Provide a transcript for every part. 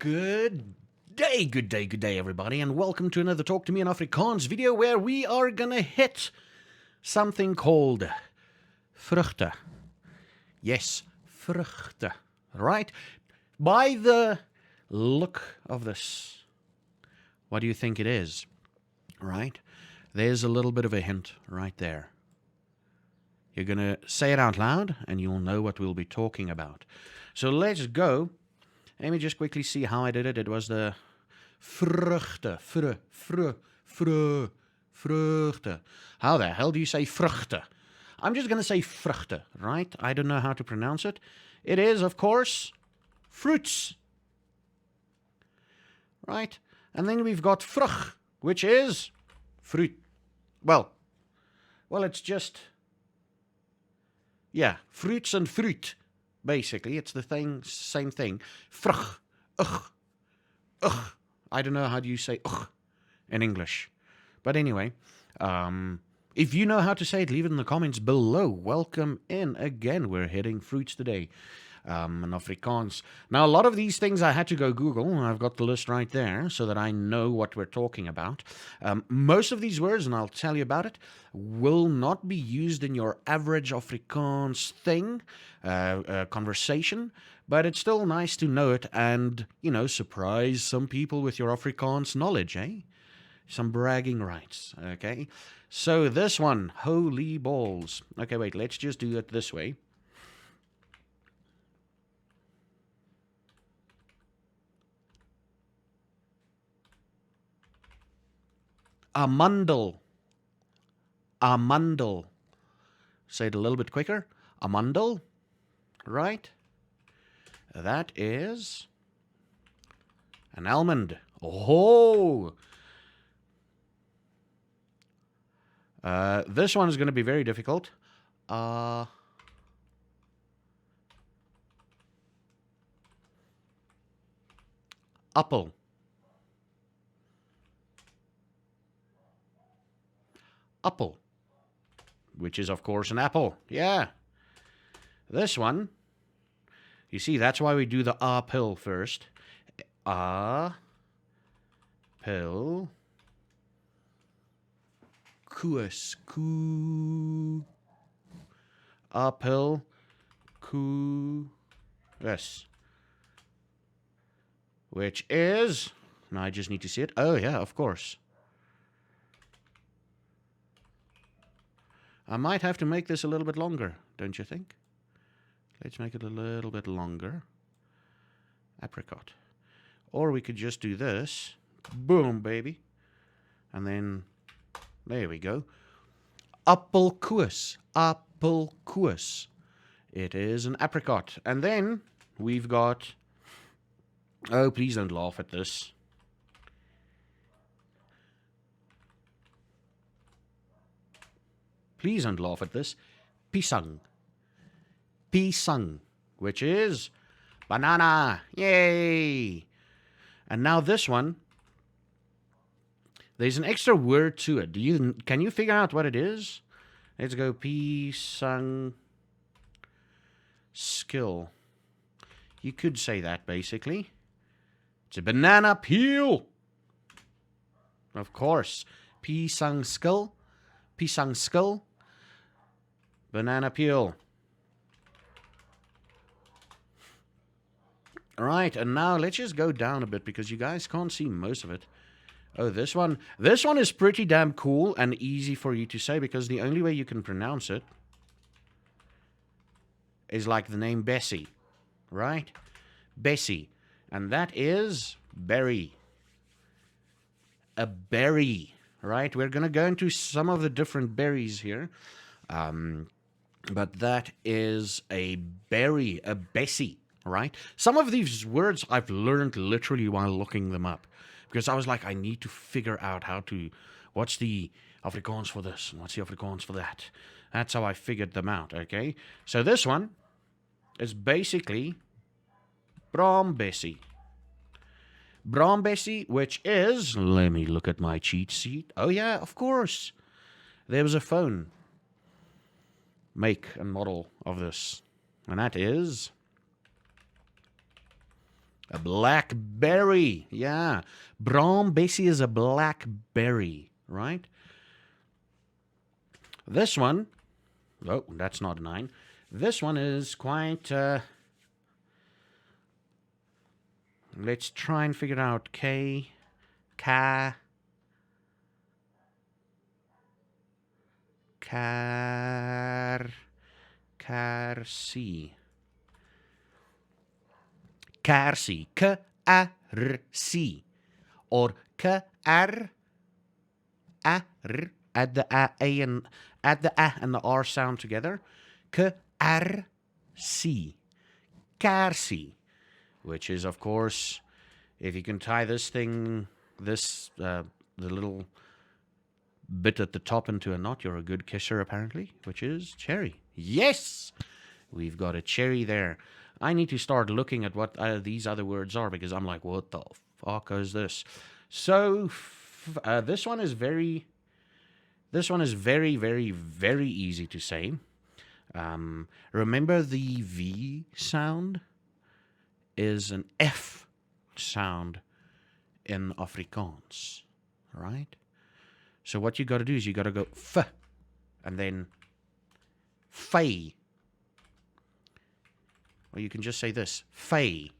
Good day, everybody, and welcome to another Talk to Me in Afrikaans video where we are gonna hit something called vruchten. Yes, vruchten, right? By the look of this, what do you think it is, right? There's a little bit of a hint right there. You're gonna say it out loud, and you'll know what we'll be talking about. So let's go. Let me just quickly see how I did it. It was the vruchten. Vruchten. How the hell do you say vruchten? I'm just going to say vruchten, right? I don't know how to pronounce it. It is, of course, fruits. Right? And then we've got vrug, which is fruit. Well, it's just, yeah, fruits and fruit. Basically, it's the same thing. Vrug. Ugh. I don't know how do you say ugh in English. But anyway, if you know how to say it, leave it in the comments below. Welcome in again. We're hitting fruits today. In Afrikaans. Now, a lot of these things I had to go Google. I've got the list right there so that I know what we're talking about. Most of these words, and I'll tell you about it, will not be used in your average Afrikaans conversation, but it's still nice to know it and, surprise some people with your Afrikaans knowledge, eh? Some bragging rights, okay? So this one, holy balls. Okay, wait, let's just do it this way. Amandel. Say it a little bit quicker. Amandel. Right? That is an almond. Oh! This one is going to be very difficult. Apple. Apple, which is, of course, an apple. Yeah. This one, you see, that's why we do the pill first. Pill. Koos. Pill. Yes. Which is, now I just need to see it. Oh, yeah, of course. I might have to make this a little bit longer, don't you think? Let's make it a little bit longer. Apricot. Or we could just do this. Boom, baby. And then, there we go. Appelkoos. Appelkoos. It is an apricot. And then, we've got... Oh, please don't laugh at this. Please don't laugh at this. Pisang. Pisang, which is banana. Yay! And now this one, there's an extra word to it. Can you figure out what it is? Let's go pisang skill. You could say that basically. It's a banana peel. Of course. Pisang skill. Pisang skill. Banana peel. All right, and now let's just go down a bit because you guys can't see most of it. Oh, this one is pretty damn cool and easy for you to say because the only way you can pronounce it is like the name Bessie, right? Bessie, and that is berry. A berry, right? We're going to go into some of the different berries here. But that is a berry, a Bessie, right? Some of these words I've learned literally while looking them up. Because I was like, I need to figure out what's the Afrikaans for this and what's the Afrikaans for that. That's how I figured them out, okay? So this one is basically Brambessie. Brambessie, which is, let me look at my cheat sheet. Oh yeah, of course. There was a phone make and model of this. And that is A blackberry. Yeah. Braambessie is a blackberry, right? This one, oh, that's not a 9. This one is quite, let's try and figure out car, C. Kersie, K-A-R-C, or K-R, A-R, add the A and the R sound together. K-R-C, Kersie, which is, of course, if you can tie this thing, the little bit at the top into a knot, you're a good kisser, apparently, which is cherry. Yes! We've got a cherry there. I need to start looking at what these other words are, because I'm like, what the fuck is this? So, this one is very, very, very easy to say. Remember the V sound is an F sound in Afrikaans, right? So what you got to do is you got to go F, and then Fey. Or you can just say this, Fey.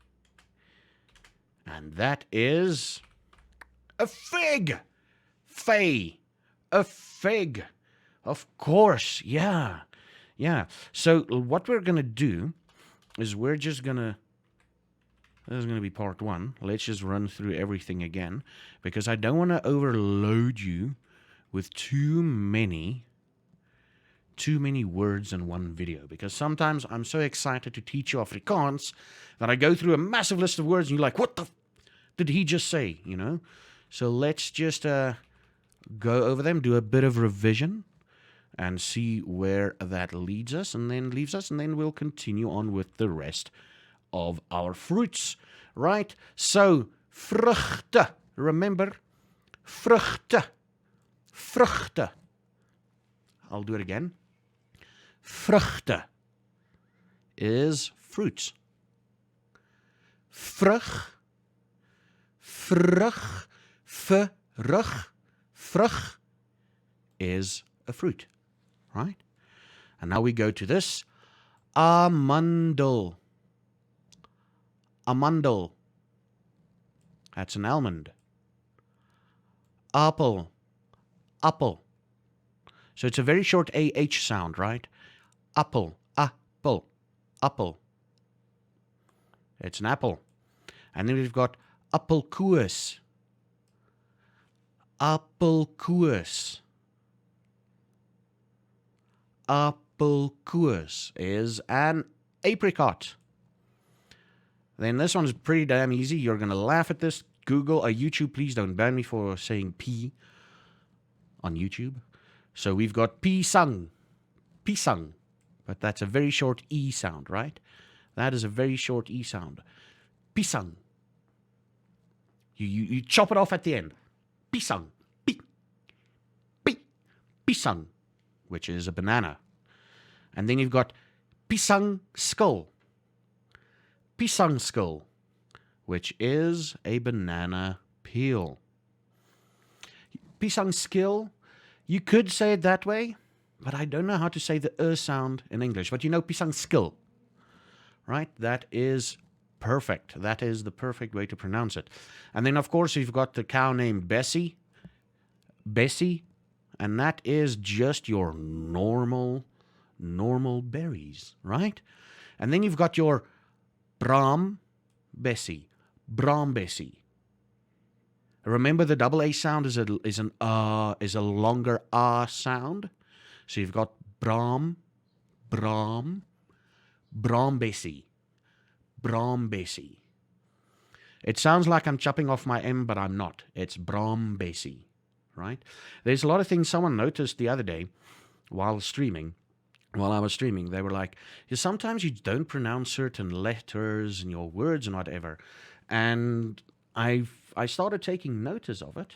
And that is a fig. Fey. A fig. Of course, yeah. Yeah. So what we're going to do is we're just going to, this is going to be part 1. Let's just run through everything again, because I don't want to overload you with too many words in one video, because sometimes I'm so excited to teach you Afrikaans that I go through a massive list of words and you're like, what the did he just say, you know? So let's just go over them, do a bit of revision, and see where that leads us, and then leaves us, and then we'll continue on with the rest of our fruits, right? So, vruchte, remember, vruchte, vruchte. I'll do it again. Vruchte is fruits. Vrug, vrug, vrug is a fruit, right? And now we go to this. Amandel. Amandel. That's an almond. Apple. Apple. So it's a very short AH sound, right? Apple, apple, apple. It's an apple. And then we've got appelkoos. Appelkoos. Appelkoos is an apricot. Then this one's pretty damn easy. You're going to laugh at this. Google, YouTube, please don't ban me for saying P on YouTube. So we've got pisang. Pisang. But that's a very short E sound, right? That is a very short E sound. Pisang. You chop it off at the end. Pisang. Pisang, which is a banana. And then you've got pisang skull. Pisang skull, which is a banana peel. Pisang skill, you could say it that way, but I don't know how to say the sound in English. But you know pisang skill, right? That is perfect. That is the perfect way to pronounce it. And then, of course, you've got the cow named Bessie. Bessie. And that is just your normal berries, right? And then you've got your Braambessie. Braambessie. Remember, the double A sound is a longer sound. So you've got Braambessie. Braambessie. It sounds like I'm chopping off my M, but I'm not. It's Braambessie, right? There's a lot of things someone noticed the other day while I was streaming. They were like, sometimes you don't pronounce certain letters in your words and whatever. And I started taking notice of it.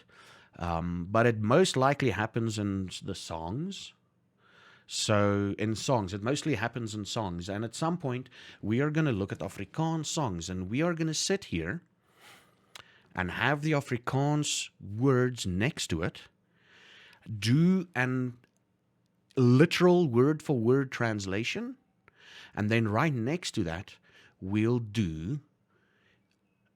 But it most likely happens in the songs. So in songs, it mostly happens in songs. And at some point, we are going to look at Afrikaans songs, and we are going to sit here and have the Afrikaans words next to it, do an literal word for word translation, and then right next to that, we'll do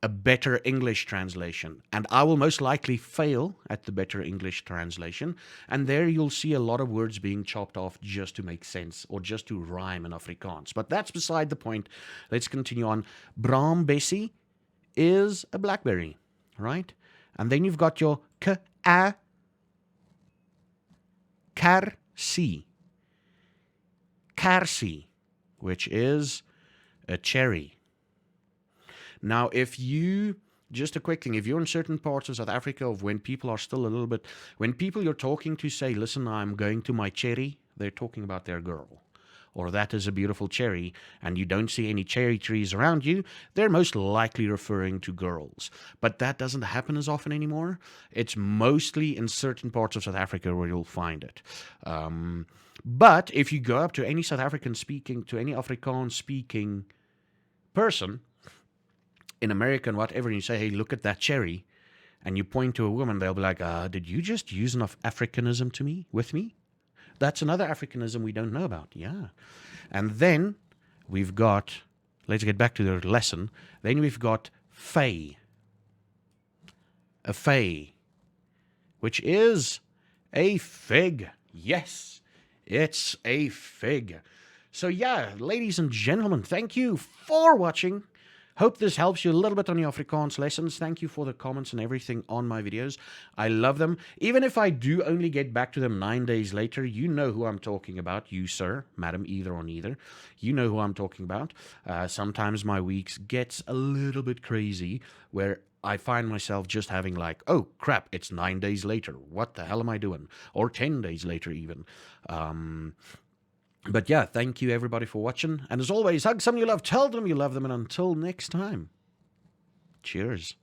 a better English translation. And I will most likely fail at the better English translation. And there you'll see a lot of words being chopped off just to make sense or just to rhyme in Afrikaans. But that's beside the point. Let's continue on. Braam Bessie is a blackberry, right? And then you've got your k-a, karsie, karsie, which is a cherry. Now, just a quick thing, if you're in certain parts of South Africa, of when people are still a little bit, when people you're talking to say, listen, I'm going to my cherry, they're talking about their girl. Or that is a beautiful cherry, and you don't see any cherry trees around you, they're most likely referring to girls. But that doesn't happen as often anymore. It's mostly in certain parts of South Africa where you'll find it. But if you go up to any South African speaking, to any Afrikaans speaking person, in America and whatever, and you say, hey, look at that cherry, and you point to a woman, they'll be like, did you just use enough Africanism with me? That's another Africanism we don't know about, yeah. And then we've got, let's get back to the lesson, then we've got fay. A fay, which is a fig. Yes, it's a fig. So yeah, ladies and gentlemen, thank you for watching. Hope this helps you a little bit on your Afrikaans lessons. Thank you for the comments and everything on my videos. I love them. Even if I do only get back to them 9 days later, you know who I'm talking about. You, sir, madam, either or neither. You know who I'm talking about. Sometimes my weeks gets a little bit crazy where I find myself just having like, oh, crap, it's 9 days later. What the hell am I doing? Or 10 days later even. But yeah, thank you everybody for watching. And as always, hug someone you love, tell them you love them, and until next time, cheers.